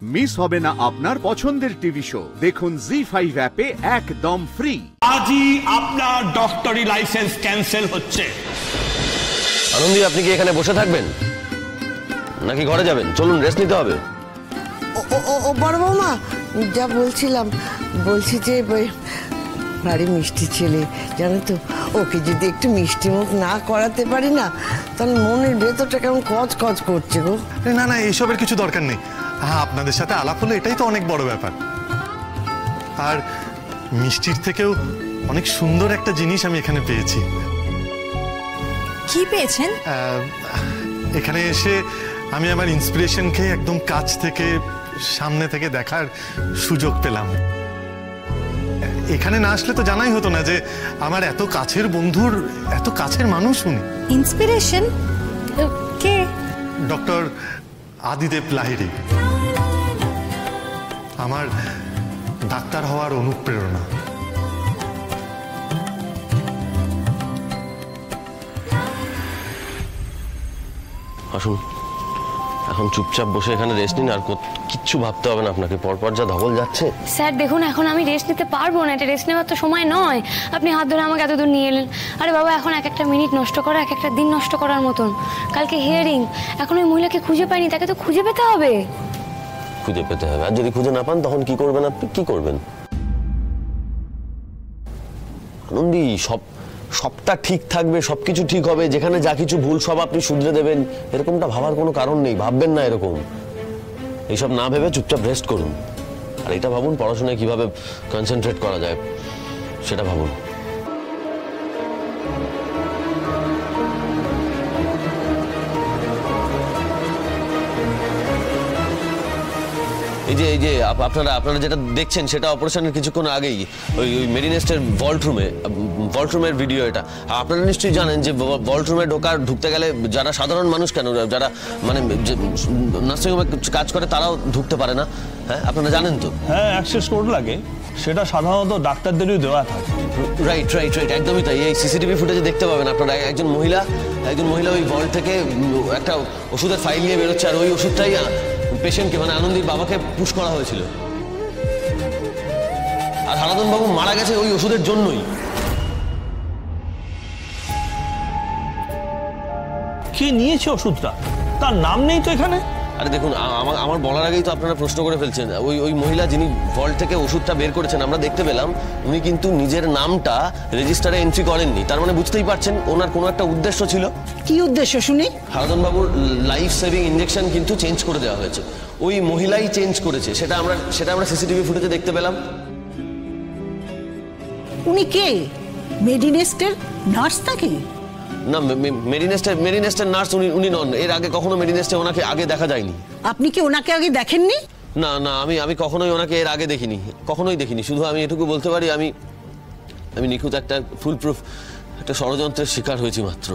Miss হবে না আপনার পছন্দের টিভি শো। দেখুন জি5 অ্যাপে একদম ফ্রি। আজই আপনার ডক্টরি লাইসেন্স ক্যান্সেল হচ্ছে। আনন্দী, আপনি কি এখানে বসে থাকবেন নাকি ঘরে যাবেন? চলুন, রেস্ট নিতে হবে। ও বড় বৌমা, যা বলছিলাম, বলছি যে বাড়ি মিষ্টি ছেলে, জানো তো, ওকে যদি একটু মিষ্টি মুখ না করাতে পারি না, তাহলে মনের ভেতরটা কেমন কচ কচ করছে গো। না না, এইসবের কিছু দরকার নেই। হ্যাঁ, আপনাদের সাথে আলাপ হলো, এটাই তো অনেক বড় ব্যাপার। আর মিষ্টির থেকেও অনেক সুন্দর একটা জিনিস আমি এখানে পেয়েছি। কি পেয়েছেন? এখানে এসে আমি আমার ইন্সপিরেশনকে একদম কাছ থেকে, সামনে থেকে দেখার সুযোগ পেলাম। এখানে না আসলে তো জানাই হতো না যে আমার এত কাছের বন্ধুর এত কাছের মানুষ উনি। ইন্সপিরেশন কে? ডক্টর আদিদেব লাহিড়ী, আমার ডাক্তার হওয়ার অনুপ্রেরণা। আসুন, এখন চুপচাপ বসে এখানে রেস্ট নিন, আর কিচ্ছু ভাবতে হবে না আপনাকে। পরপর যা ধবল যাচ্ছে। স্যার দেখুন, এখন আমি রেস্ট নিতে পারবো না, এটা রেস্ট নেওয়ার তো সময় নয়। আপনি হাত ধরে আমাকে এতদূর নিয়ে এলেন। আরে বাবা, এখন এক একটা মিনিট নষ্ট করা এক একটা দিন নষ্ট করার মতন। কালকে হিয়ারিং, এখন ওই মহিলাকে খুঁজে পাইনি, তাকে তো খুঁজে পেতে হবে। খুঁজে পেতে হবে, আর যদি খুঁজে না পান তখন কি করবেন? আপনি কি করবেন? আনন্দী, সবটা ঠিক থাকবে, সবকিছু ঠিক হবে, যেখানে যা কিছু ভুল সব আপনি শুধরে দেবেন, এরকমটা ভাবার কোনো কারণ নেই। ভাববেন না এরকম। এইসব না ভেবে চুপচাপ রেস্ট করুন, আর এটা ভাবুন পড়াশোনায় কিভাবে কনসেন্ট্রেট করা যায়, সেটা ভাবুন। এই যে আপনারা যেটা দেখছেন সেটা অপারেশনের কিছুক্ষণ আগেই ওই মেরিনেস্টের ভল্টরুমের ভিডিও এটা। আপনারা নিশ্চয়ই জানেন যে ভল্টরুমে ঢুকতে গেলে যারা সাধারণ মানুষ, কেন যারা মানে নার্সিংহোমে কাজ করে, তারাও ঢুকতে পারে না। হ্যাঁ, আপনারা জানেন তো। হ্যাঁ, অ্যাক্সেস কোড লাগে, সেটা সাধারণত ডাক্তারদেরই দেওয়া থাকে। রাইট, একদমই তাই। এই সিসিটিভি ফুটেজে দেখতে পাবেন আপনারা, একজন মহিলা ওই ভল্ট থেকে একটা ওষুধের ফাইল নিয়ে বেরোচ্ছে, আর ওই ওষুধটাই পেশেন্টকে, মানে আনন্দীর বাবাকে পুশ করা হয়েছিল। আর হারাধন বাবু মারা গেছে ওই ওষুধের জন্যই। কি নিয়েছে ওষুধটা? তার নাম নেই তো এখানে। আরে দেখুন, আমার বলার আগেই তো আপনারা প্রশ্ন করে ফেলছেন। ওই মহিলা যিনি ভল্ট থেকে ওষুধটা বের করেছেন, আমরা দেখতে পেলাম উনি কিন্তু নিজের নামটা রেজিস্টারে এন্ট্রি করেননি। তার মানে বুঝতেই পারছেন ওনার কোনো একটা উদ্দেশ্য ছিল। কি উদ্দেশ্য শুনি? হারাধন বাবুর লাইফ সেভিং ইনজেকশন কিন্তু চেঞ্জ করে দেওয়া হয়েছে। ওই মহিলাই চেঞ্জ করেছে, সেটা আমরা সিসিটিভি ফুটেজে দেখতে পেলাম। উনি কে? মেডিনেস্টের নার্স নাকি? না, মেরিনেস্টের নার্স উনি নন। এর আগে কখনো মেরিনেস্টে ওনাকে আগে দেখা যায়নি। আপনি কি ওনাকে আগে দেখেননি? না, আমি কখনোই ওনাকে এর আগে কখনোই দেখিনি। শুধু আমি এটুকু বলতে পারি, আমি নিখুঁত একটা ফুল প্রুফ একটা ষড়যন্ত্রের শিকার হয়েছি মাত্র।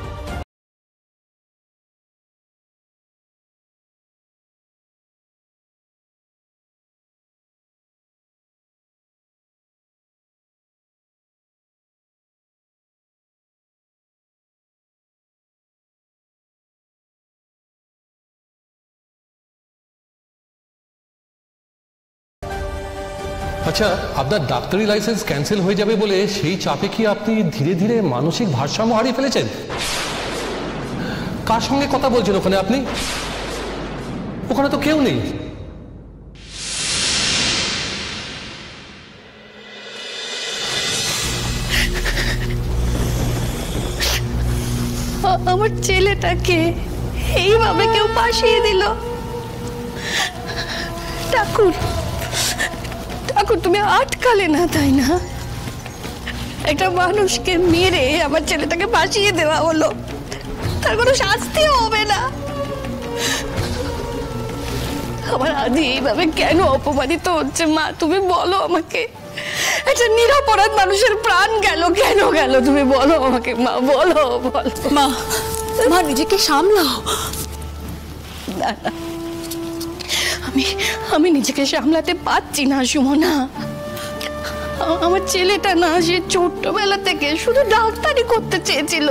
আচ্ছা, আপনার ডাক্তারি লাইসেন্স ক্যান্সেল হয়ে যাবে বলে সেই চাপে কি আপনি ধীরে ধীরে মানসিক ভারসাম্য হারিয়ে ফেলেছেন? কার সঙ্গে কথা বলছেন ওখানে আপনি? ওখানে তো কেউ নেই। আমার ছেলেটাকে এইভাবে কেউ ফাঁসিয়ে দিল। ঠাকুর, তুমি আটকালে না, তাই না? একটা মানুষকে মেরে আমার ছেলেটাকে ফাঁসিয়ে দেওয়া হলো, তার কোনো শাস্তিও হবে না। আমার আদি এইভাবে কেন অপমানিত হচ্ছে? মা, তুমি বলো আমাকে। একটা নিরপরাধ মানুষের প্রাণ গেল, কেন গেল? তুমি বলো আমাকে মা, বলো। মা নিজেকে সামলাও। না, আমি নিজেকে সামলাতে পারছি না সুমনা। আমার ছেলেটা না, সে ছোট্টবেলা থেকে শুধু ডাক্তারি করতে চেয়েছিল।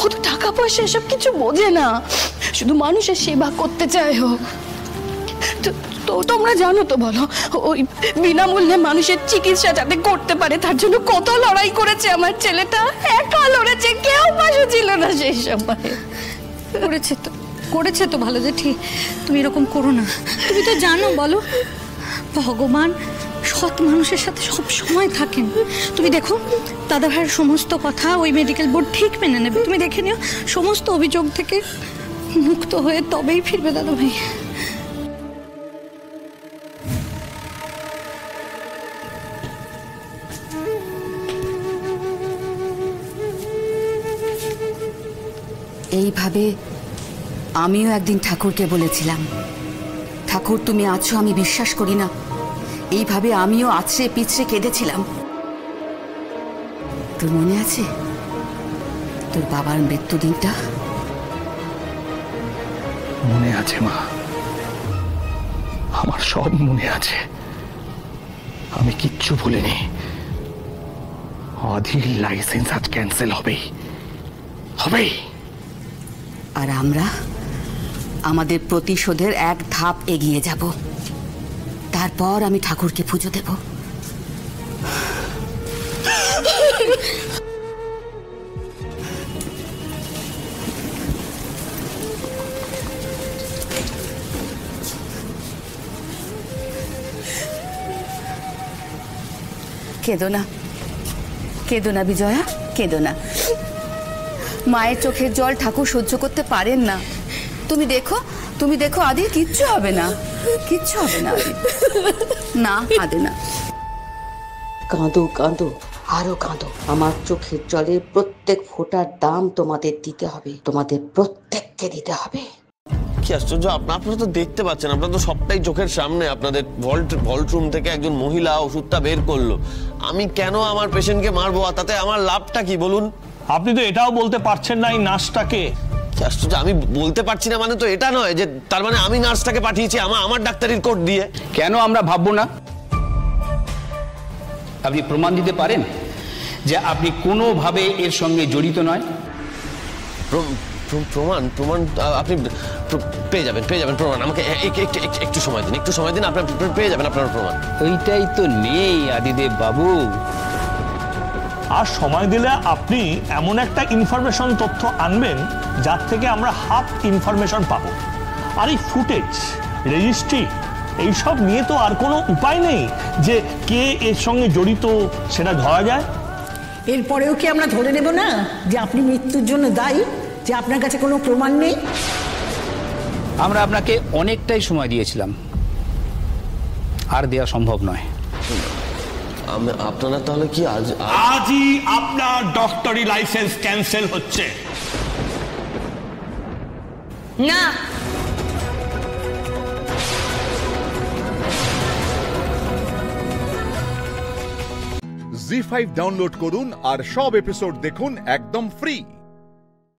ও তো টাকা পয়সা এসব কিছু বোঝে না, শুধু মানুষের সেবা করতে চায়। হোক তো তোমরা জানো তো, বলো ওই বিনামূল্যে মানুষের চিকিৎসা যাতে করতে পারে তার জন্য কত লড়াই করেছে আমার ছেলেটা। একা লড়েছে, কেউ পাশে ছিল না সেই সময়। করেছে তো ভালো, যে ঠিক। তুমি এরকম করো না। তুমি তো জানো, বলো, ভগবান সৎ মানুষের সাথে সব সময় থাকেন। তুমি দেখো দাদা ভাইয়ের সমস্ত কথা ওই মেডিকেল বোর্ড ঠিক মেনে নেবে। তুমি দেখে নিও, সমস্ত অভিযোগ থেকে মুক্ত হয়ে তবেই ফিরবে দাদা ভাই। এইভাবে আমিও একদিন ঠাকুরকে বলেছিলাম, ঠাকুর তুমি আছো, আমি বিশ্বাস করি না। এইভাবে আমিও আছড়ে পিছড়ে কেঁদেছিলাম। তোর মনে আছে তোর বাবার মৃত্যু দিনটা? মনে আছে মা, আমার সব মনে আছে। আমি কিচ্ছু ভুলিনি। অধীর লাইসেন্স আজ ক্যান্সেল হবেই। আর আমরা আমাদের প্রতিশোধের এক ধাপ এগিয়ে যাব। তারপর আমি ঠাকুরকে পুজো দেব। কেঁদো না, কেঁদো না বিজয়া, কেঁদো না। মায়ের চোখের জল ঠাকুর সহ্য করতে পারেন না। তুমি দেখো আদির কিচ্ছু হবে না, কিচ্ছু হবে না আদির। না, কাঁদে না। কাঁদো কাঁদো, আরো কাঁদো। আমার চোখের জলের প্রত্যেক ফোঁটার দাম তোমাদের দিতে হবে, তোমাদের প্রত্যেককে দিতে হবে। কি আশ্চর্য, আপনারা তো দেখতে পাচ্ছেন, আপনারা তো সবটাই চোখের সামনে। আপনাদের ভল্ট রুম থেকে একজন মহিলা ওষুধটা বের করলো। আমি কেন আমার পেশেন্টকে মারবো? আর তাতে আমার লাভটা কি বলুন? আপনি তো এটাও বলতে পারছেন না এই নার্সটাকে। কি আশ্চর্য, আমি বলতে পারছি না মানে তো এটা নয় যে তার মানে আমি নার্সটাকে পাঠিয়েছি আমার ডাক্তারির কোড দিয়ে। কেন আমরা ভাববো না? আপনি প্রমাণ দিতে পারেন যে আপনি কোনোভাবে এর সঙ্গে জড়িত নয়? প্রমাণ আপনি পেয়ে যাবেন প্রমাণ। আমাকে একটু সময় দিন, আপনার পেয়ে যাবেন আপনার প্রমাণ। ওইটাই তো নেই আদিদেব বাবু। আর সময় দিলে আপনি এমন একটা ইনফরমেশন তথ্য আনবেন যার থেকে আমরা হাফ ইনফরমেশন পাবো। আর এই ফুটেজ, রেজিস্ট্রি, এইসব নিয়ে তো আর কোনো উপায় নেই যে কে এর সঙ্গে জড়িত সেটা ধরা যায়। এরপরেও কি আমরা ধরে নেব না যে আপনি মৃত্যুর জন্য দায়ী, যে আপনার কাছে কোনো প্রমাণ নেই? আমরা আপনাকে অনেকটাই সময় দিয়েছিলাম, আর দেওয়া সম্ভব নয়। আপনারা তাহলে কি আজই আপনার ডক্টরি লাইসেন্স ক্যান্সেল হচ্ছে? না, জি5 ডাউনলোড করুন আর সব এপিসোড দেখুন একদম ফ্রি।